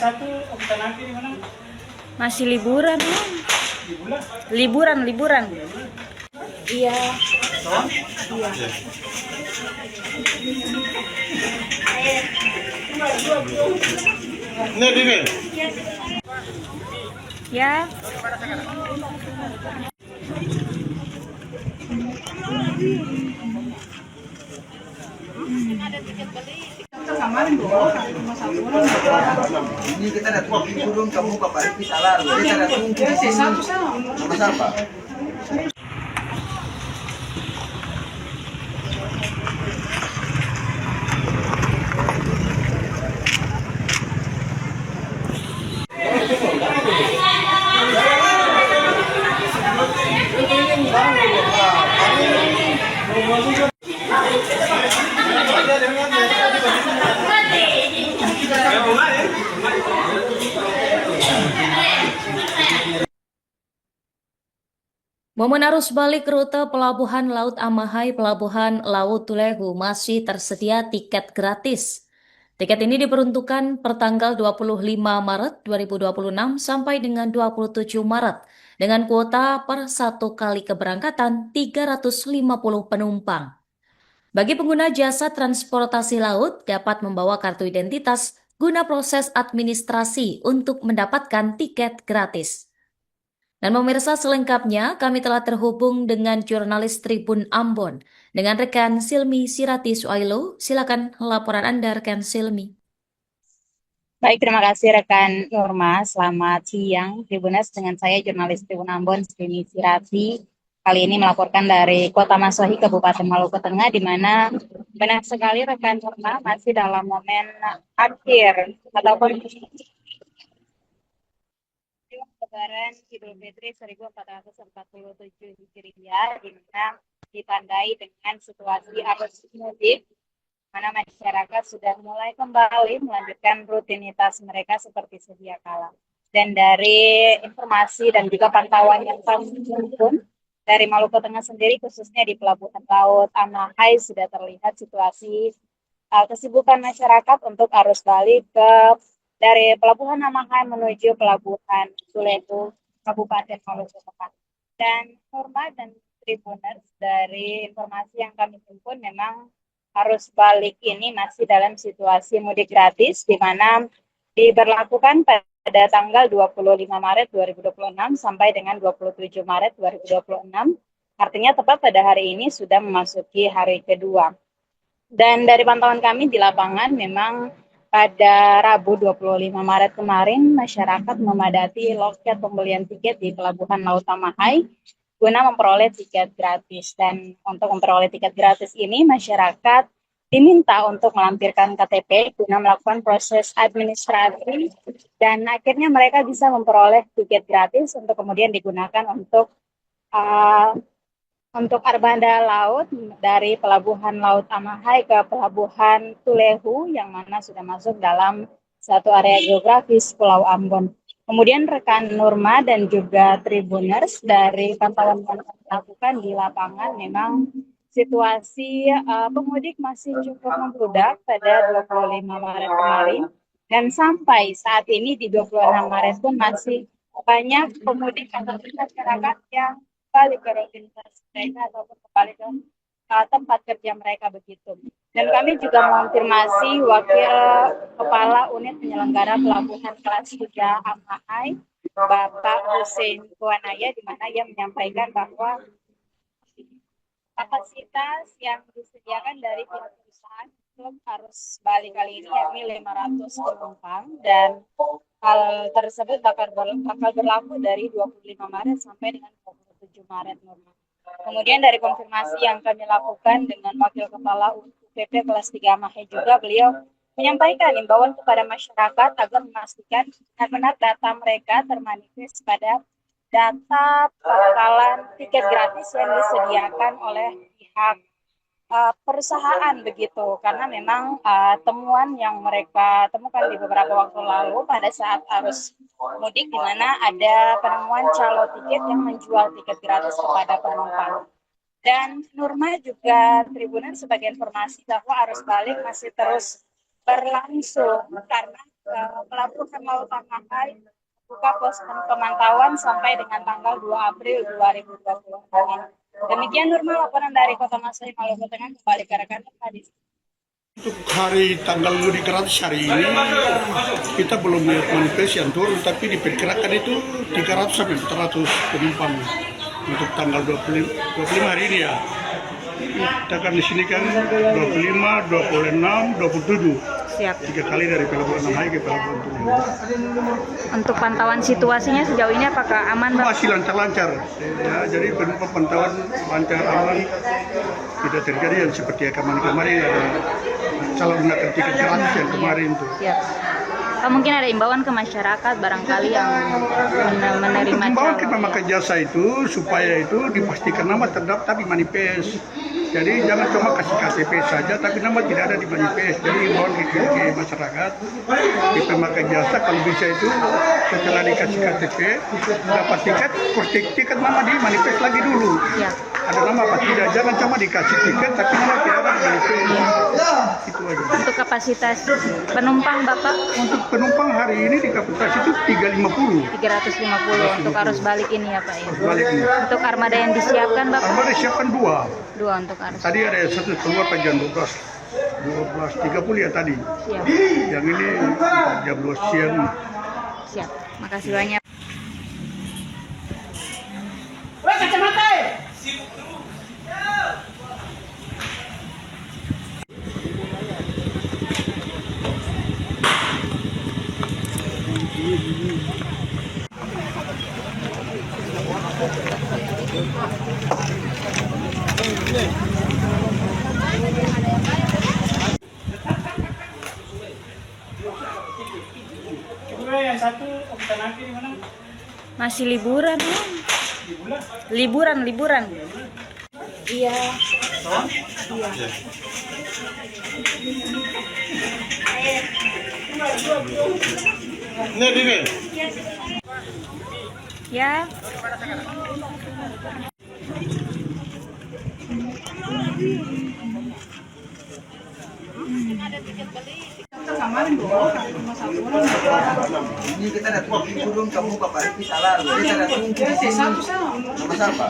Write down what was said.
satu nanti di mana? Masih liburan, Om. Liburan. Iya. Iya. Ini. Ya. Ini kita datang turun kamu ke Parigi Salar. Kita datang ke sini sama siapa? Momen arus balik rute Pelabuhan Laut Amahai, Pelabuhan Laut Tulehu masih tersedia tiket gratis. Tiket ini diperuntukkan pertanggal 25 Maret 2026 sampai dengan 27 Maret dengan kuota per satu kali keberangkatan 350 penumpang. Bagi pengguna jasa transportasi laut dapat membawa kartu identitas guna proses administrasi untuk mendapatkan tiket gratis. Dan pemirsa, selengkapnya kami telah terhubung dengan jurnalis Tribun Ambon dengan rekan Silmi Sirati Suailo. Silakan laporan Anda, rekan Silmi. Baik, terima kasih rekan Nurma. Selamat siang, Tribuners, dengan saya jurnalis Tribun Ambon, Silmi Sirati. Kali ini melaporkan dari Kota Masohi, Kabupaten Maluku Tengah, di mana benar sekali rekan Nurma masih dalam momen akhir ataupun Lebaran Idul Fitri 1447 Hijriah, di mana ditandai dengan situasi arus mudik, mana masyarakat sudah mulai kembali melanjutkan rutinitas mereka seperti sedia kala. Dan dari informasi dan juga pantauan yang kami himpun dari Maluku Tengah sendiri, khususnya di Pelabuhan Laut Amahai, sudah terlihat situasi kesibukan masyarakat untuk arus balik dari Pelabuhan Amahai menuju Pelabuhan Tulehu, Kabupaten Maluku Tengah. Dan Norma dan Tribuners, dari informasi yang kami himpun, memang arus balik ini masih dalam situasi mudik gratis, di mana diberlakukan pada tanggal 25 Maret 2026 sampai dengan 27 Maret 2026. Artinya tepat pada hari ini sudah memasuki hari kedua. Dan dari pantauan kami di lapangan, memang pada Rabu 25 Maret kemarin, masyarakat memadati loket pembelian tiket di Pelabuhan Laut Amahai guna memperoleh tiket gratis. Dan untuk memperoleh tiket gratis ini, masyarakat diminta untuk melampirkan KTP guna melakukan proses administrasi, dan akhirnya mereka bisa memperoleh tiket gratis untuk kemudian digunakan untuk armada laut dari Pelabuhan Laut Amahai ke Pelabuhan Tulehu, yang mana sudah masuk dalam satu area geografis Pulau Ambon. Kemudian rekan Nurma dan juga Tribuners, dari pantauan yang kami lakukan di lapangan, memang situasi pemudik masih cukup membludak pada 25 Maret kemarin, dan sampai saat ini di 26 Maret pun masih banyak pemudik atau masyarakat yang kembali ke rutinitas mereka ataupun kembali ke tempat kerja mereka begitu. Dan kami juga mengonfirmasi Wakil Kepala Unit Penyelenggara Pelabuhan Kelas 3 Amahai, Bapak Hussein Kuanaya, di mana ia menyampaikan bahwa kapasitas yang disediakan dari pihak perusahaan untuk arus balik kali ini yakni 500 penumpang, dan hal tersebut bakal berlaku dari 25 Maret sampai dengan 27 Maret normal. Kemudian dari konfirmasi yang kami lakukan dengan Wakil Kepala UPP Kelas 3 Amahai juga, beliau menyampaikan imbauan kepada masyarakat agar memastikan benar-benar data mereka termanifest pada data pembekalan tiket gratis yang disediakan oleh pihak perusahaan begitu, karena memang temuan yang mereka temukan di beberapa waktu lalu pada saat arus mudik, di mana ada penemuan calo tiket yang menjual tiket gratis kepada penumpang. Dan Nurma juga Tribunan sebagai informasi bahwa arus balik masih terus berlangsung, karena Pelabuhan Laut Amahai buka pos pemantauan sampai dengan tanggal 2 April 2020. Demikian Nurma, laporan dari Kota Masai, Maluku Tengah, kembali ke rekan tadi. Untuk hari tanggal mudik gratis hari ini kita belum melihat manifest yang turun, tapi diperkirakan itu 300 sampai 400 penumpang untuk tanggal 25 hari ini ya. Kita kan di sini kan 25, 26, 27. Siap. 3 kali dari Pelabuhan Amahai ke Pelabuhan Tulung. Untuk pantauan situasinya sejauh ini apakah aman, Bang? Masih lancar-lancar. Ya, jadi penumpang pantauan lancar aman. Tidak terjadi yang seperti kemarin ada calon gunakan tiket gratis yang kemarin tuh. Siap. Mungkin ada imbauan ke masyarakat barangkali yang menerima Himbauan calon. kita memakai jasa itu supaya itu dipastikan nama terdaftar di manifest. Jadi jangan cuma kasih KTP saja, tapi nama tidak ada di manifest. Jadi himbauan ke masyarakat, di pemakai jasa kalau bisa itu setelah dikasih KTP, dapat tiket nama di manifest lagi dulu. Ya. Ada nama apa tidak? Jangan cuma dikasih tiket, tapi nama tidak ada di manifest. Itu aja. Untuk kapasitas penumpang Bapak Untuk penumpang hari ini di kapasitas itu 350. 350 untuk arus balik ini ya Pak ya. Balik nih. Untuk armada yang disiapkan Bapak? Armada siapkan 2. 2 untuk arus. Tadi ada satu keluar pada jam 12.30 ya tadi. Siap. Yang ini jam 2 siang. Siap. Makasih banyak. Yang satu Oktanaki di mana? Masih liburan, Bang. Liburan. Iya. Ini. Ya. Ini kita datang turun kamu ke Parigi Talar. Kita datang ke sini. Nama siapa?